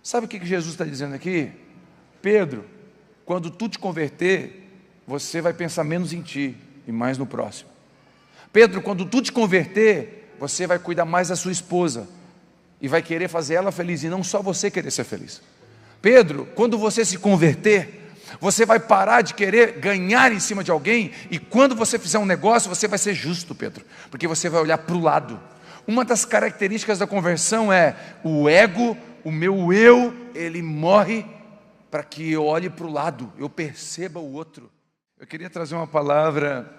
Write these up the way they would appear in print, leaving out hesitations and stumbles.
Sabe o que Jesus está dizendo aqui? Pedro, quando tu te converter, você vai pensar menos em ti e mais no próximo. Pedro, quando tu te converter, você vai cuidar mais da sua esposa e vai querer fazer ela feliz e não só você querer ser feliz. Pedro, quando você se converter, você vai parar de querer ganhar em cima de alguém, e quando você fizer um negócio, você vai ser justo, Pedro, porque você vai olhar para o lado. Uma das características da conversão é o ego, o meu eu, ele morre para que eu olhe para o lado, eu perceba o outro. Eu queria trazer uma palavra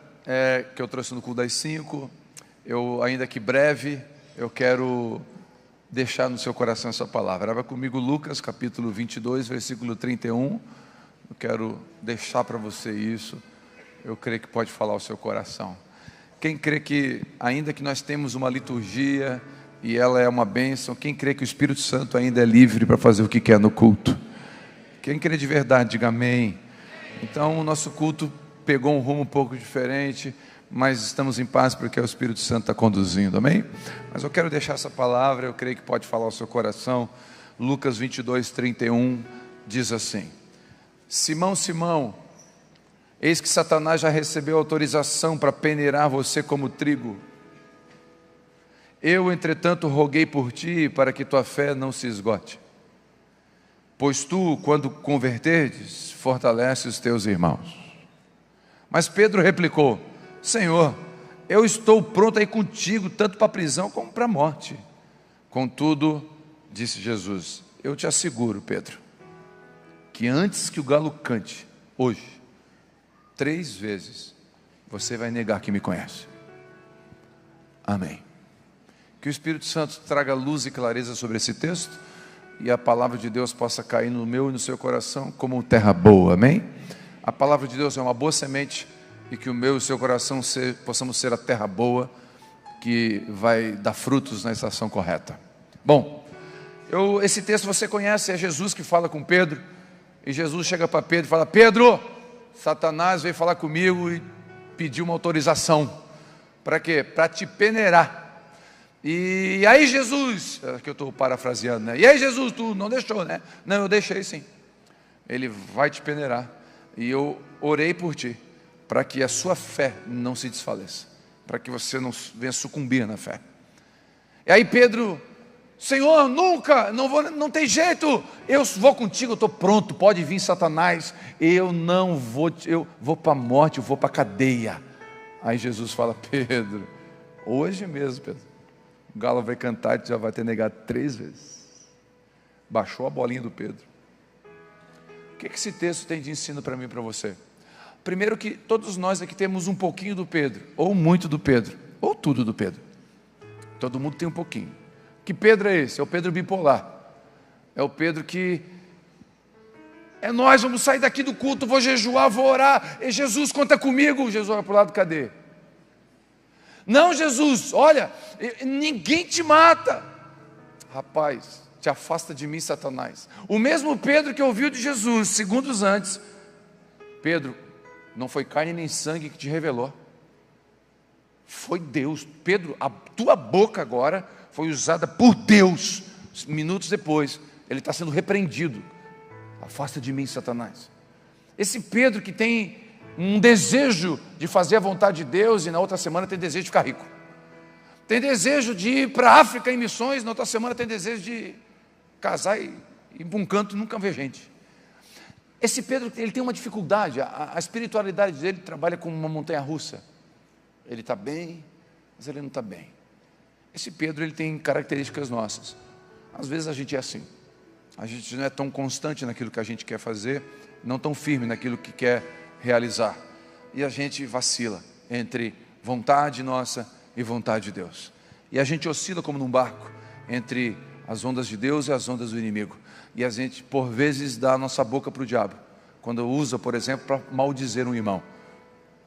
que eu trouxe no culto das 5, ainda que breve, eu quero deixar no seu coração essa palavra. Abra comigo Lucas capítulo 22, versículo 31, eu quero deixar para você isso, eu creio que pode falar ao seu coração. Quem crê que, ainda que nós temos uma liturgia, e ela é uma bênção, quem crê que o Espírito Santo ainda é livre para fazer o que quer no culto? Quem crê de verdade, diga amém. Então o nosso culto pegou um rumo um pouco diferente, mas estamos em paz porque o Espírito Santo está conduzindo, amém? Mas eu quero deixar essa palavra, eu creio que pode falar ao seu coração. Lucas 22, 31 diz assim: Simão, Simão, eis que Satanás já recebeu autorização para peneirar você como trigo. Eu, entretanto, roguei por ti para que tua fé não se esgote. Pois tu, quando converterdes, fortalece os teus irmãos. Mas Pedro replicou: Senhor, eu estou pronto a ir contigo, tanto para a prisão como para a morte. Contudo, disse Jesus, eu te asseguro, Pedro, que antes que o galo cante, hoje, 3 vezes, você vai negar que me conhece. Amém. Que o Espírito Santo traga luz e clareza sobre esse texto, e a palavra de Deus possa cair no meu e no seu coração como terra boa, amém? A palavra de Deus é uma boa semente, e que o meu e o seu coração possamos ser a terra boa, que vai dar frutos na estação correta. Bom, esse texto você conhece, é Jesus que fala com Pedro, e Jesus chega para Pedro e fala: Pedro, Satanás veio falar comigo e pediu uma autorização. Para quê? Para te peneirar. E aí Jesus, que eu estou parafraseando, né? E aí Jesus, tu não deixou, né? Não, eu deixei sim. Ele vai te peneirar. E eu orei por ti, para que a sua fé não se desfaleça, para que você não venha sucumbir na fé. E aí Pedro: Senhor, nunca, não tem jeito, eu vou contigo, eu estou pronto, pode vir Satanás, eu vou para a morte, eu vou para a cadeia. Aí Jesus fala: Pedro, hoje mesmo, Pedro, o galo vai cantar e tu já vai ter negado 3 vezes. Baixou a bolinha do Pedro. O que esse texto tem de ensino para mim e para você? Primeiro, que todos nós aqui temos um pouquinho do Pedro, ou muito do Pedro, ou tudo do Pedro. Todo mundo tem um pouquinho. Que Pedro é esse? É o Pedro bipolar. É o Pedro que nós vamos sair daqui do culto, vou jejuar, vou orar, e Jesus, conta comigo. Jesus olha para o lado: cadê? Não, Jesus, olha, ninguém te mata. Rapaz, te afasta de mim, Satanás. O mesmo Pedro que ouviu de Jesus segundos antes: Pedro, não foi carne nem sangue que te revelou, foi Deus. Pedro, a tua boca agora foi usada por Deus. Minutos depois, ele está sendo repreendido. Afasta de mim, Satanás. Esse Pedro que tem um desejo de fazer a vontade de Deus, e na outra semana tem desejo de ficar rico. Tem desejo de ir para a África em missões, na outra semana tem desejo de casar e ir para um canto e nunca ver gente. Esse Pedro, ele tem uma dificuldade, a espiritualidade dele trabalha como uma montanha russa. Ele está bem, mas ele não está bem. Esse Pedro, ele tem características nossas. Às vezes a gente é assim, a gente não é tão constante naquilo que a gente quer fazer, não tão firme naquilo que quer realizar, e a gente vacila entre vontade nossa e vontade de Deus, e a gente oscila como num barco, entre as ondas de Deus e as ondas do inimigo, e a gente por vezes dá a nossa boca para o diabo, quando usa, por exemplo, para maldizer um irmão.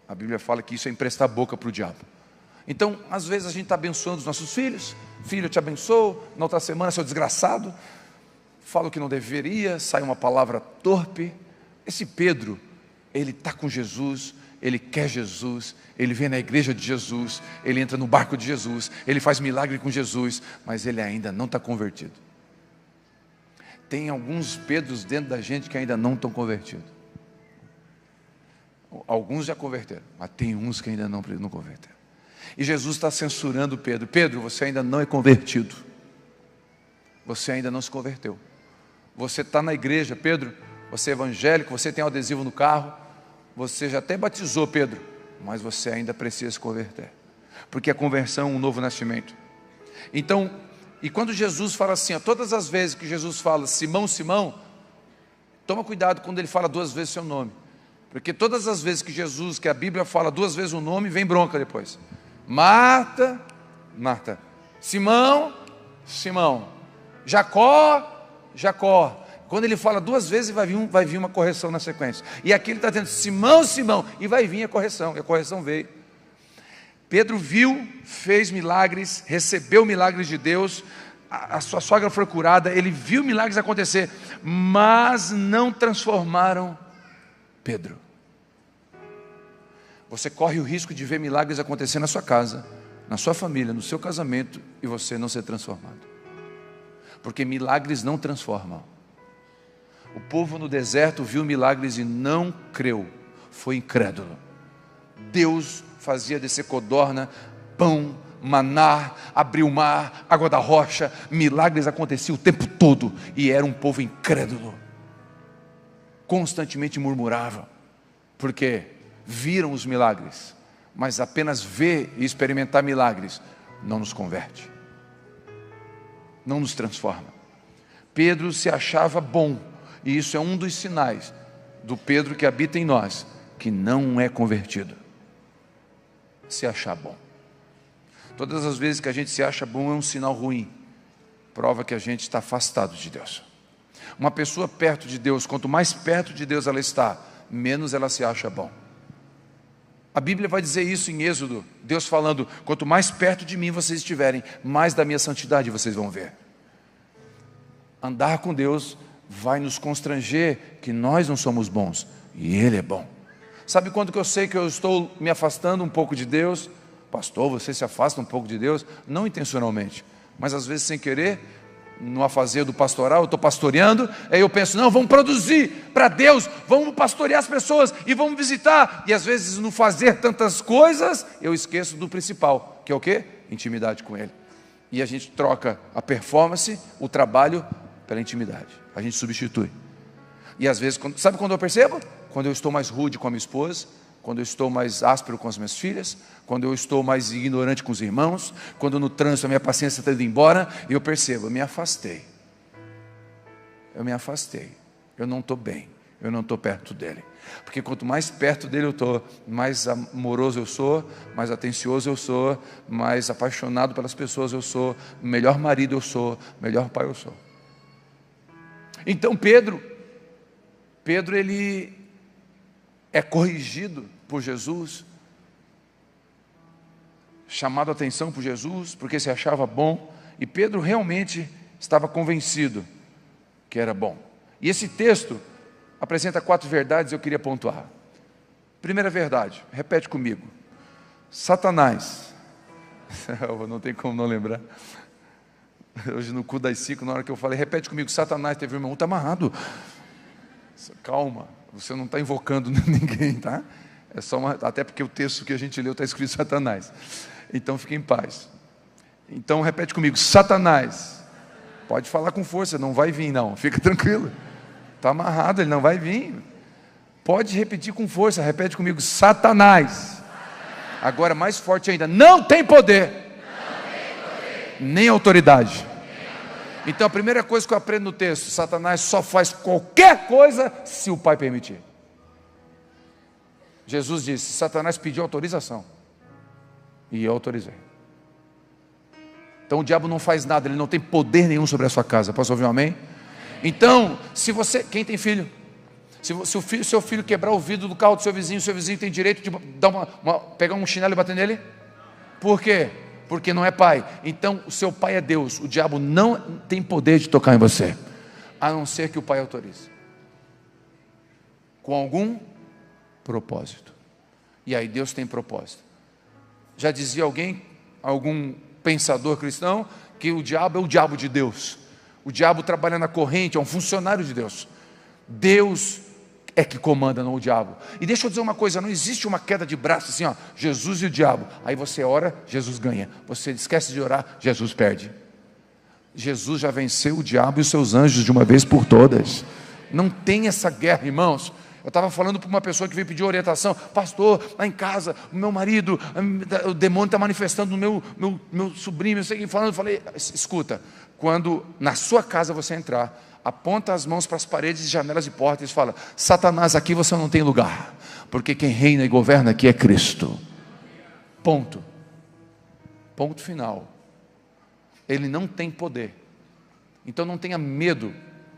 A Bíblia fala que isso é emprestar a boca para o diabo. Então, às vezes a gente está abençoando os nossos filhos: filho, eu te abençoo. Na outra semana, seu desgraçado, fala o que não deveria, sai uma palavra torpe. Esse Pedro, ele está com Jesus, ele quer Jesus, ele vem na igreja de Jesus, ele entra no barco de Jesus, ele faz milagre com Jesus, mas ele ainda não está convertido. Tem alguns Pedros dentro da gente que ainda não estão convertidos. Alguns já converteram, mas tem uns que ainda não converteram. E Jesus está censurando Pedro. Pedro, você ainda não é convertido. Você ainda não se converteu. Você está na igreja, Pedro. Você é evangélico, você tem um adesivo no carro. Você já até batizou, Pedro. Mas você ainda precisa se converter. Porque a conversão é um novo nascimento. Então, e quando Jesus fala assim, ó, todas as vezes que Jesus fala Simão, Simão, toma cuidado quando ele fala 2 vezes seu nome. Porque todas as vezes que a Bíblia fala 2 vezes o nome, vem bronca depois. Marta, Marta. Simão, Simão. Jacó, Jacó. Quando ele fala 2 vezes, vai vir uma correção na sequência. E aqui ele está dizendo Simão, Simão. E vai vir a correção. E a correção veio. Pedro viu, fez milagres, recebeu milagres de Deus. A sua sogra foi curada. Ele viu milagres acontecer. Mas não transformaram Pedro. Você corre o risco de ver milagres acontecer na sua casa, na sua família, no seu casamento, e você não ser transformado. Porque milagres não transformam. O povo no deserto viu milagres e não creu, foi incrédulo. Deus fazia descer codorna, pão, maná, abriu o mar, água da rocha, milagres aconteciam o tempo todo, e era um povo incrédulo. Constantemente murmuravam, porque viram os milagres, mas apenas ver e experimentar milagres não nos converte, não nos transforma. Pedro se achava bom, e isso é um dos sinais do Pedro que habita em nós, que não é convertido. Se achar bom. Todas as vezes que a gente se acha bom é um sinal ruim, prova que a gente está afastado de Deus. Uma pessoa perto de Deus, quanto mais perto de Deus ela está, menos ela se acha bom. A Bíblia vai dizer isso em Êxodo, Deus falando, quanto mais perto de mim vocês estiverem, mais da minha santidade vocês vão ver. Andar com Deus vai nos constranger que nós não somos bons, e Ele é bom. Sabe quando que eu sei que eu estou me afastando um pouco de Deus? Pastor, você se afasta um pouco de Deus? Não intencionalmente, mas às vezes sem querer, no afazer do pastoral, eu estou pastoreando, aí eu penso, não, vamos produzir para Deus, vamos pastorear as pessoas e vamos visitar, e às vezes no fazer tantas coisas, eu esqueço do principal, que é o quê? Intimidade com Ele. E a gente troca a performance, o trabalho, pela intimidade, a gente substitui. E às vezes, sabe quando eu percebo? Quando eu estou mais rude com a minha esposa, quando eu estou mais áspero com as minhas filhas, quando eu estou mais ignorante com os irmãos, quando no trânsito a minha paciência está indo embora, e eu percebo, eu me afastei, eu não estou bem, eu não estou perto dele, porque quanto mais perto dele eu estou, mais amoroso eu sou, mais atencioso eu sou, mais apaixonado pelas pessoas eu sou, melhor marido eu sou, melhor pai eu sou. Então Pedro ele é corrigido por Jesus, chamado a atenção por Jesus, porque se achava bom, e Pedro realmente estava convencido que era bom. E esse texto apresenta 4 verdades, eu queria pontuar. Primeira verdade, repete comigo. Satanás, não tem como não lembrar, hoje no cu das 5, na hora que eu falei, repete comigo, Satanás, teve um irmão, está amarrado, calma, você não está invocando ninguém, tá? É só até porque o texto que a gente leu está escrito Satanás. Então fique em paz. Então repete comigo, Satanás. Pode falar com força, não vai vir não, fica tranquilo. Está amarrado, ele não vai vir. Pode repetir com força, repete comigo, Satanás. Agora mais forte ainda, não tem poder, nem autoridade. Então a primeira coisa que eu aprendo no texto, Satanás só faz qualquer coisa se o Pai permitir. Jesus disse, Satanás pediu autorização, e eu autorizei. Então o diabo não faz nada, ele não tem poder nenhum sobre a sua casa. Posso ouvir um amém? Então, se você, quem tem filho? Se o seu filho quebrar o vidro do carro do seu vizinho tem direito de dar pegar um chinelo e bater nele? Por quê? Porque não é pai. Então o seu pai é Deus. O diabo não tem poder de tocar em você, a não ser que o pai autorize, com algum propósito. E aí Deus tem propósito. Já dizia algum pensador cristão, que o diabo é o diabo de Deus, O diabo trabalha na corrente, é um funcionário de Deus. Deus é que comanda, não o diabo. E deixa eu dizer uma coisa, não existe uma queda de braço assim, ó, Jesus e o diabo. Aí você ora, Jesus ganha. Você esquece de orar, Jesus perde. Jesus já venceu o diabo e os seus anjos de uma vez por todas. Não tem essa guerra, irmãos. Eu estava falando para uma pessoa que veio pedir orientação: pastor, lá em casa, o meu marido, o demônio está manifestando no meu sobrinho, eu sei falando. Eu falei: escuta, quando na sua casa você entrar, aponta as mãos para as paredes, janelas e portas e fala: Satanás, aqui você não tem lugar, porque quem reina e governa aqui é Cristo. Ponto. Ponto final. Ele não tem poder. Então não tenha medo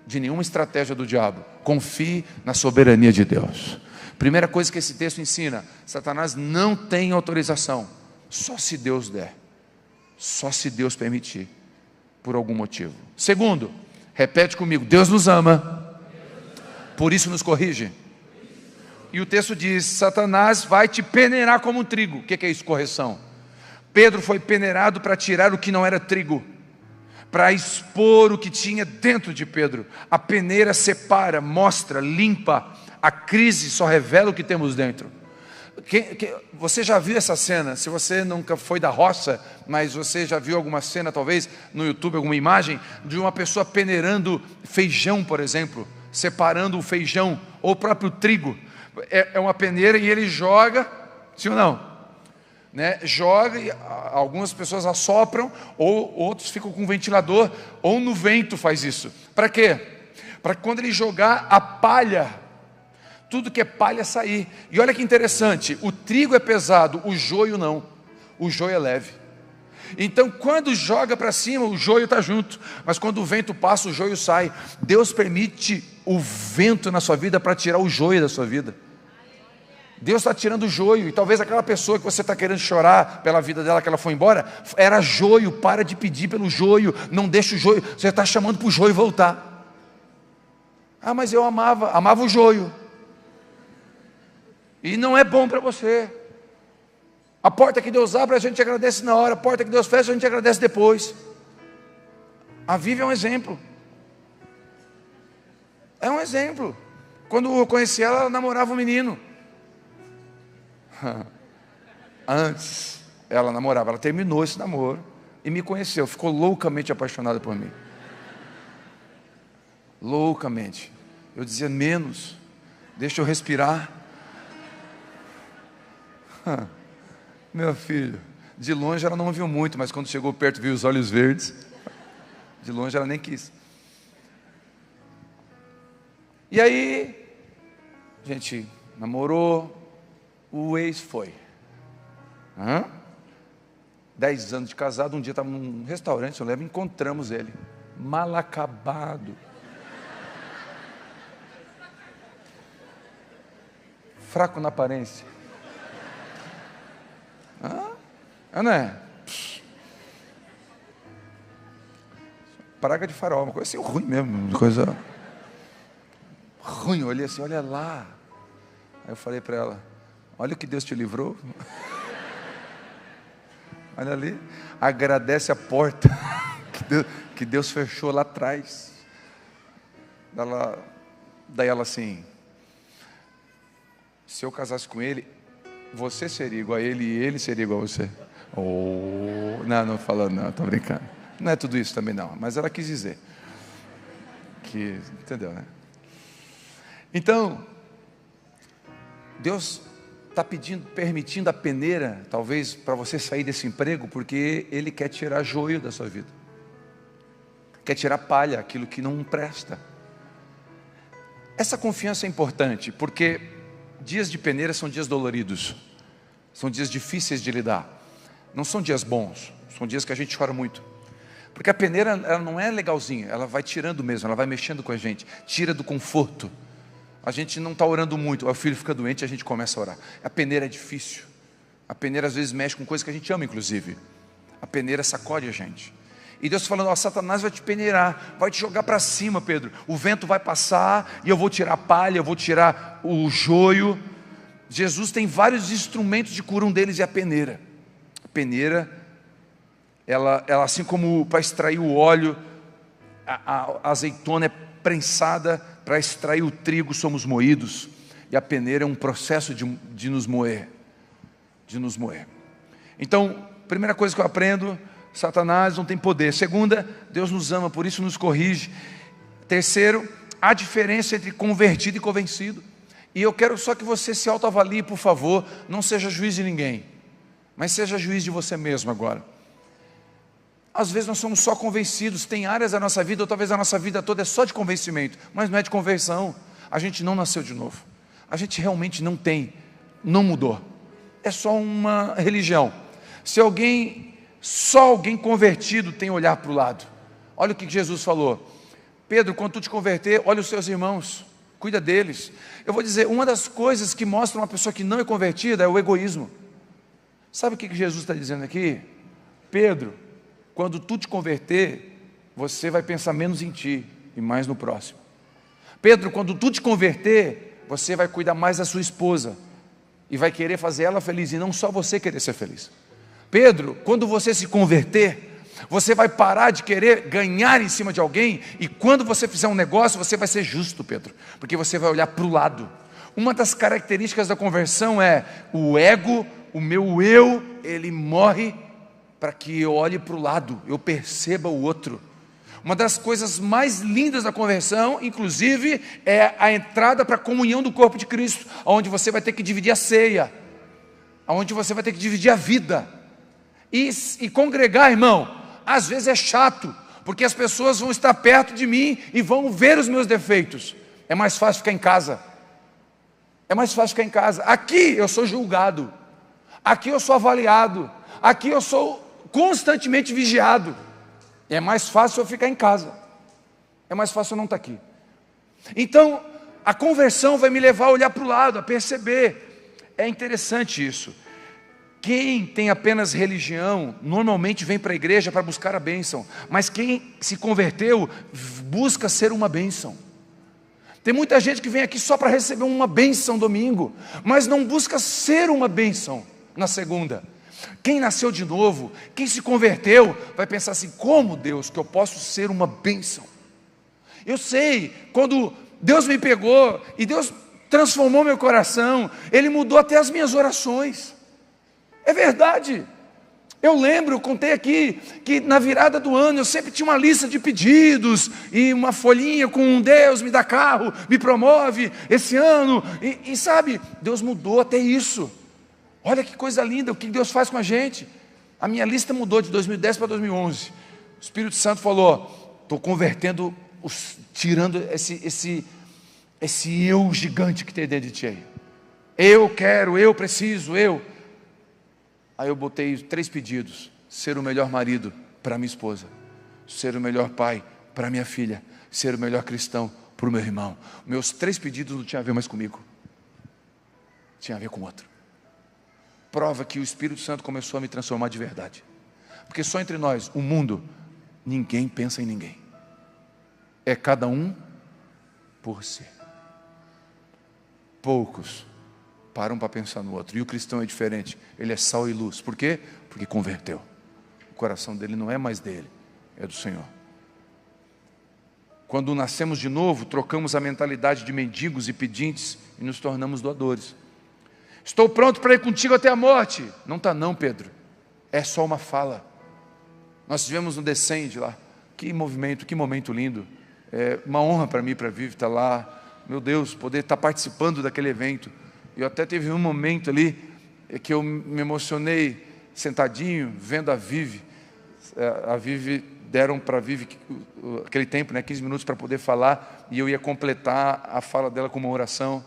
de nenhuma estratégia do diabo. Confie na soberania de Deus. Primeira coisa que esse texto ensina: Satanás não tem autorização, só se Deus der, só se Deus permitir, por algum motivo. Segundo, repete comigo: Deus nos ama, por isso nos corrige. E o texto diz: Satanás vai te peneirar como um trigo. O que é isso? Correção. Pedro foi peneirado para tirar o que não era trigo, para expor o que tinha dentro de Pedro. A peneira separa, mostra, limpa. A crise só revela o que temos dentro. Você já viu essa cena? Se você nunca foi da roça, mas você já viu alguma cena, talvez no YouTube, alguma imagem de uma pessoa peneirando feijão, por exemplo, separando o feijão ou o próprio trigo. É uma peneira e ele joga, sim ou não? Joga, e algumas pessoas assopram, ou outros ficam com um ventilador, ou no vento faz isso. Para quê? Para quando ele jogar a palha, tudo que é palha sair. E olha que interessante, o trigo é pesado, o joio não. O joio é leve. Então quando joga para cima, o joio está junto, mas quando o vento passa, o joio sai. Deus permite o vento na sua vida para tirar o joio da sua vida. Deus está tirando o joio. E talvez aquela pessoa que você está querendo chorar pela vida dela, que ela foi embora, era joio. Para de pedir pelo joio, não deixa o joio. Você está chamando para o joio voltar. Ah, mas eu amava o joio, e não é bom para você. A porta que Deus abre, a gente agradece na hora. A porta que Deus fecha, a gente agradece depois. A Vivi é um exemplo. É um exemplo. Quando eu conheci ela, ela namorava um menino. Antes ela namorava, ela terminou esse namoro e me conheceu, ficou loucamente apaixonada por mim. Loucamente. Eu dizia: menos, deixa eu respirar. Meu filho, de longe ela não viu muito, mas quando chegou perto viu os olhos verdes. De longe ela nem quis. E aí a gente namorou. O ex foi. 10 anos de casado. Um dia estava num restaurante, eu lembro, encontramos ele, mal acabado, fraco na aparência. Não é? Praga de farol, uma coisa assim ruim mesmo, uma coisa ruim. Eu olhei assim: olha lá. Aí eu falei para ela: olha o que Deus te livrou. Olha ali, agradece a porta que Deus fechou lá atrás. Daí ela assim: se eu casasse com ele, você seria igual a ele e ele seria igual a você. Não falando, não, estou brincando. Não é tudo isso também não, mas ela quis dizer que, entendeu, né? Então, Deus está permitindo a peneira, talvez para você sair desse emprego, porque Ele quer tirar joio da sua vida, quer tirar palha, aquilo que não presta. Essa confiança é importante, porque dias de peneira são dias doloridos, são dias difíceis de lidar, não são dias bons, são dias que a gente chora muito, porque a peneira ela não é legalzinha, ela vai tirando mesmo, ela vai mexendo com a gente, tira do conforto. A gente não está orando muito, o filho fica doente e a gente começa a orar. A peneira é difícil. A peneira às vezes mexe com coisas que a gente ama, inclusive. A peneira sacode a gente. E Deus falando: ó, Satanás vai te peneirar, vai te jogar para cima, Pedro. O vento vai passar e eu vou tirar a palha, eu vou tirar o joio. Jesus tem vários instrumentos de cura, um deles é a peneira. A peneira, ela assim como para extrair o óleo, a azeitona é prensada para extrair o trigo, somos moídos, e a peneira é um processo de nos moer, Então, primeira coisa que eu aprendo: Satanás não tem poder. Segunda, Deus nos ama, por isso nos corrige. Terceiro, há diferença entre convertido e convencido. E eu quero só que você se autoavalie, por favor. Não seja juiz de ninguém, mas seja juiz de você mesmo agora. Às vezes nós somos só convencidos. Tem áreas da nossa vida, ou talvez a nossa vida toda é só de convencimento, mas não é de conversão. A gente não nasceu de novo. A gente realmente não mudou. É só uma religião. Só alguém convertido tem olhar para o lado. Olha o que Jesus falou: Pedro, quando tu te converter, olha os teus irmãos, cuida deles. Eu vou dizer, uma das coisas que mostra uma pessoa que não é convertida é o egoísmo. Sabe o que Jesus está dizendo aqui? Pedro, quando tu te converter, você vai pensar menos em ti e mais no próximo. Pedro, quando tu te converter, você vai cuidar mais da sua esposa e vai querer fazer ela feliz, e não só você querer ser feliz. Pedro, quando você se converter, você vai parar de querer ganhar em cima de alguém, e quando você fizer um negócio, você vai ser justo, Pedro, porque você vai olhar para o lado. Uma das características da conversão é o ego, o meu eu, ele morre para que eu olhe para o lado, eu perceba o outro. Uma das coisas mais lindas da conversão, inclusive, é a entrada para a comunhão do corpo de Cristo, onde você vai ter que dividir a ceia, onde você vai ter que dividir a vida. E congregar, irmão, às vezes é chato, porque as pessoas vão estar perto de mim e vão ver os meus defeitos. É mais fácil ficar em casa. Aqui eu sou julgado, aqui eu sou avaliado, aqui eu sou constantemente vigiado. É mais fácil eu ficar em casa, é mais fácil eu não estar aqui. Então, a conversão vai me levar a olhar para o lado, a perceber. É interessante isso. Quem tem apenas religião, normalmente vem para a igreja para buscar a bênção, mas quem se converteu, busca ser uma bênção. Tem muita gente que vem aqui só para receber uma bênção domingo, mas não busca ser uma bênção na segunda. Quem nasceu de novo, quem se converteu, vai pensar assim: como, Deus, que eu posso ser uma bênção? Eu sei, quando Deus me pegou, e Deus transformou meu coração, Ele mudou até as minhas orações. É verdade. Eu lembro, eu contei aqui, que na virada do ano eu sempre tinha uma lista de pedidos, e uma folhinha com: Deus me dá carro, me promove esse ano, e sabe, Deus mudou até isso. Olha que coisa linda, o que Deus faz com a gente. A minha lista mudou de 2010 para 2011. O Espírito Santo falou: estou convertendo, tirando esse eu gigante que tem dentro de ti aí. Eu quero, eu preciso, eu. Aí eu botei 3 pedidos: ser o melhor marido para minha esposa, ser o melhor pai para minha filha, ser o melhor cristão para o meu irmão. Meus 3 pedidos não tinham a ver mais comigo, tinha a ver com outro. Prova que o Espírito Santo começou a me transformar de verdade. Porque só entre nós, o mundo, ninguém pensa em ninguém. É cada um por si. Poucos param para pensar no outro. E o cristão é diferente. Ele é sal e luz. Por quê? Porque converteu. O coração dele não é mais dele, é do Senhor. Quando nascemos de novo, trocamos a mentalidade de mendigos e pedintes e nos tornamos doadores. Estou pronto para ir contigo até a morte. Não está não, Pedro. É só uma fala. Nós tivemos um Descende lá. Que movimento, que momento lindo. É uma honra para mim, para a Vivi estar lá. Meu Deus, poder estar participando daquele evento. Eu até teve um momento ali que eu me emocionei, sentadinho, vendo a Vivi. A Vivi, deram para a Vivi aquele tempo, 15 minutos para poder falar, e eu ia completar a fala dela com uma oração.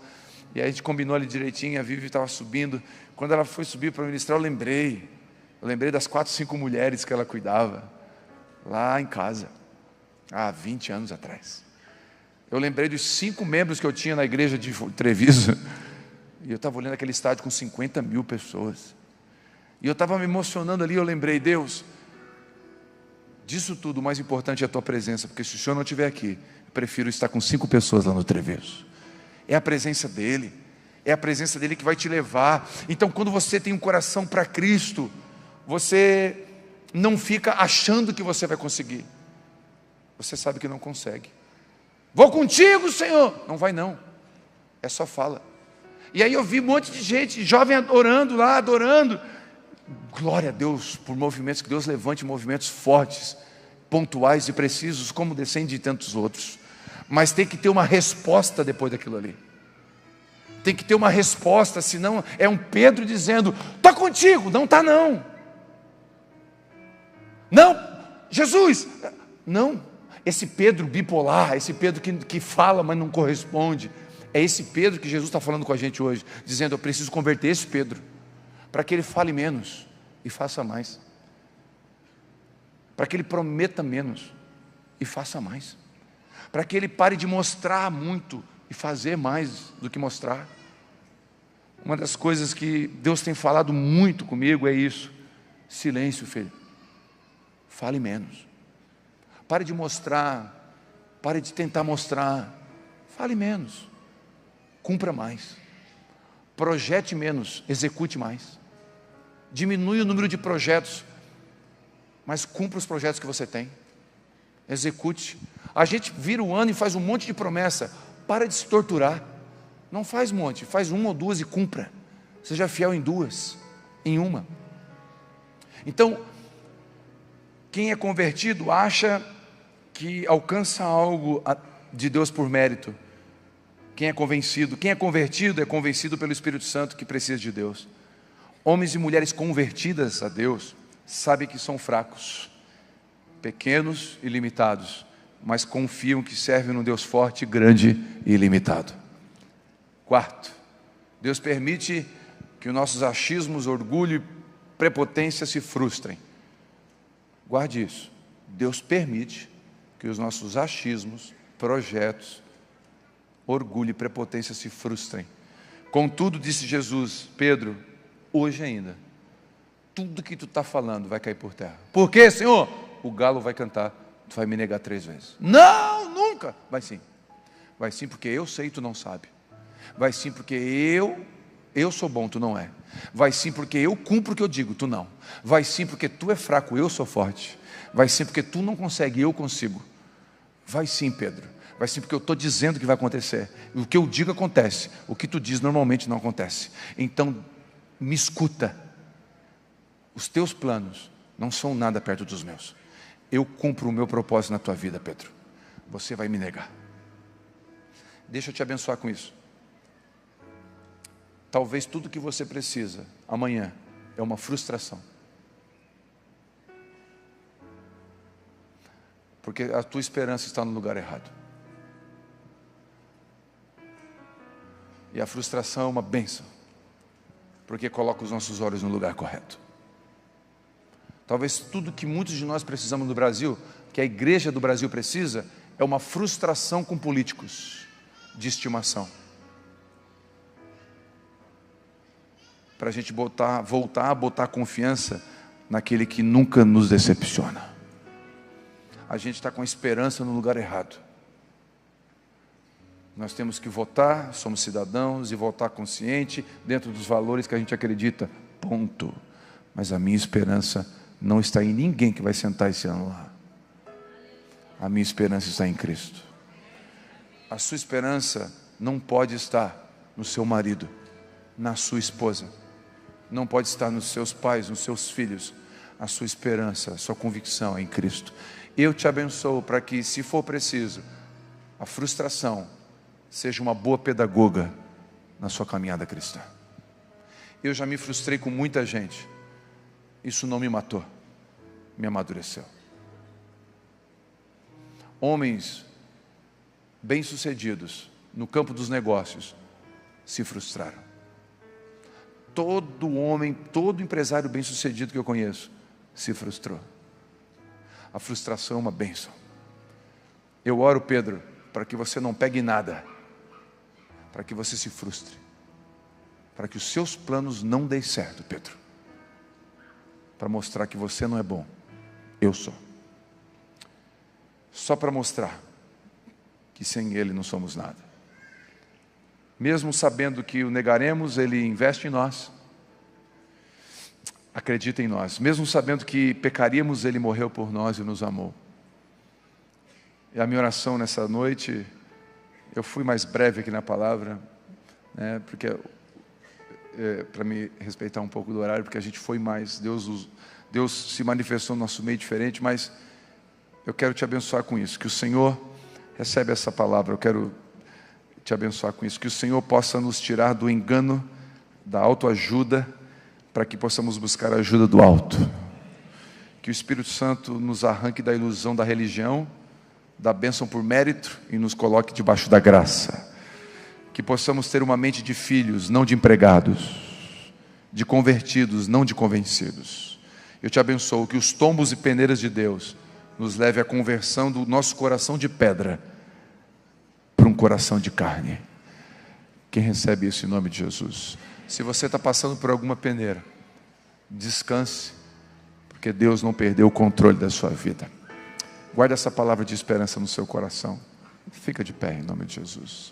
E aí a gente combinou ali direitinho, a Vivi estava subindo. Quando ela foi subir para ministrar, eu lembrei das 4, 5 mulheres que ela cuidava, lá em casa, há 20 anos atrás. Eu lembrei dos 5 membros que eu tinha na igreja de Treviso, e eu estava olhando aquele estádio com 50 mil pessoas, e eu estava me emocionando ali. Eu lembrei: Deus, disso tudo, o mais importante é a tua presença, porque se o Senhor não estiver aqui, eu prefiro estar com 5 pessoas lá no Treviso. É a presença dEle, é a presença dEle que vai te levar. Então, quando você tem um coração para Cristo, você não fica achando que você vai conseguir, você sabe que não consegue. Vou contigo, Senhor. Não vai não, é só fala. E aí eu vi um monte de gente, jovem orando lá, adorando. Glória a Deus por movimentos, que Deus levante movimentos fortes, pontuais e precisos, como descende de tantos outros. Mas tem que ter uma resposta depois daquilo ali. Tem que ter uma resposta, senão é um Pedro dizendo, estou contigo, não está não. Não, Jesus, não. Esse Pedro bipolar, esse Pedro que fala, mas não corresponde, é esse Pedro que Jesus está falando com a gente hoje, dizendo, eu preciso converter esse Pedro, para que ele fale menos e faça mais, para que ele prometa menos e faça mais, para que ele pare de mostrar muito e fazer mais do que mostrar. Uma das coisas que Deus tem falado muito comigo é isso: silêncio, filho, fale menos, pare de mostrar, pare de tentar mostrar, fale menos, cumpra mais, projete menos, execute mais, diminui o número de projetos, mas cumpra os projetos que você tem, execute. A gente vira o ano e faz um monte de promessa, para de se torturar, não faz um monte, faz uma ou duas e cumpra, seja fiel em duas, em uma. Então, quem é convertido acha que alcança algo de Deus por mérito. Quem é convertido é convencido pelo Espírito Santo que precisa de Deus. Homens e mulheres convertidas a Deus sabem que são fracos, pequenos e limitados, mas confiam que servem num Deus forte, grande e ilimitado. Quarto, Deus permite que os nossos achismos, orgulho e prepotência se frustrem. Guarde isso. Deus permite que os nossos achismos, projetos, orgulho e prepotência se frustrem. Contudo, disse Jesus, Pedro, hoje ainda, tudo que tu está falando vai cair por terra. Por quê, Senhor? O galo vai cantar, tu vai me negar 3 vezes. Não, nunca. Vai sim. Vai sim porque eu sei e tu não sabe. Vai sim porque eu sou bom, tu não é. Vai sim porque eu cumpro o que eu digo, tu não. Vai sim porque tu é fraco, eu sou forte. Vai sim porque tu não consegue, eu consigo. Vai sim, Pedro. Vai sim porque eu estou dizendo que vai acontecer. O que eu digo acontece. O que tu diz normalmente não acontece. Então, me escuta. Os teus planos não são nada perto dos meus. Eu cumpro o meu propósito na tua vida, Pedro. Você vai me negar. Deixa eu te abençoar com isso. Talvez tudo que você precisa amanhã é uma frustração. Porque a tua esperança está no lugar errado. E a frustração é uma bênção, porque coloca os nossos olhos no lugar correto. Talvez tudo que muitos de nós precisamos no Brasil, que a igreja do Brasil precisa, é uma frustração com políticos de estimação. Para a gente voltar a botar confiança naquele que nunca nos decepciona. A gente está com a esperança no lugar errado. Nós temos que votar, somos cidadãos, e votar consciente, dentro dos valores que a gente acredita, ponto. Mas a minha esperança não está em ninguém que vai sentar esse ano lá. A minha esperança está em Cristo. A sua esperança não pode estar no seu marido, na sua esposa, não pode estar nos seus pais, nos seus filhos. A sua esperança, a sua convicção é em Cristo. Eu te abençoo para que, se for preciso, a frustração seja uma boa pedagoga na sua caminhada cristã. Eu já me frustrei com muita gente. Isso não me matou, me amadureceu. Homens bem-sucedidos no campo dos negócios se frustraram. Todo homem, todo empresário bem-sucedido que eu conheço se frustrou. A frustração é uma bênção. Eu oro, Pedro, para que você não pegue nada, para que você se frustre, para que os seus planos não deem certo, Pedro, para mostrar que você não é bom, eu sou. Só para mostrar que sem Ele não somos nada. Mesmo sabendo que o negaremos, Ele investe em nós, acredita em nós. Mesmo sabendo que pecaríamos, Ele morreu por nós e nos amou. E a minha oração nessa noite, eu fui mais breve aqui na palavra, né, porque para me respeitar um pouco do horário, porque a gente foi mais, Deus se manifestou no nosso meio diferente, mas eu quero te abençoar com isso, que o Senhor recebe essa palavra, eu quero te abençoar com isso, que o Senhor possa nos tirar do engano, da autoajuda, para que possamos buscar a ajuda do alto. Que o Espírito Santo nos arranque da ilusão da religião, da bênção por mérito e nos coloque debaixo da graça. Que possamos ter uma mente de filhos, não de empregados, de convertidos, não de convencidos. Eu te abençoo, que os tombos e peneiras de Deus nos leve à conversão do nosso coração de pedra para um coração de carne. Quem recebe isso em nome de Jesus? Se você está passando por alguma peneira, descanse, porque Deus não perdeu o controle da sua vida. Guarde essa palavra de esperança no seu coração. Fica de pé em nome de Jesus.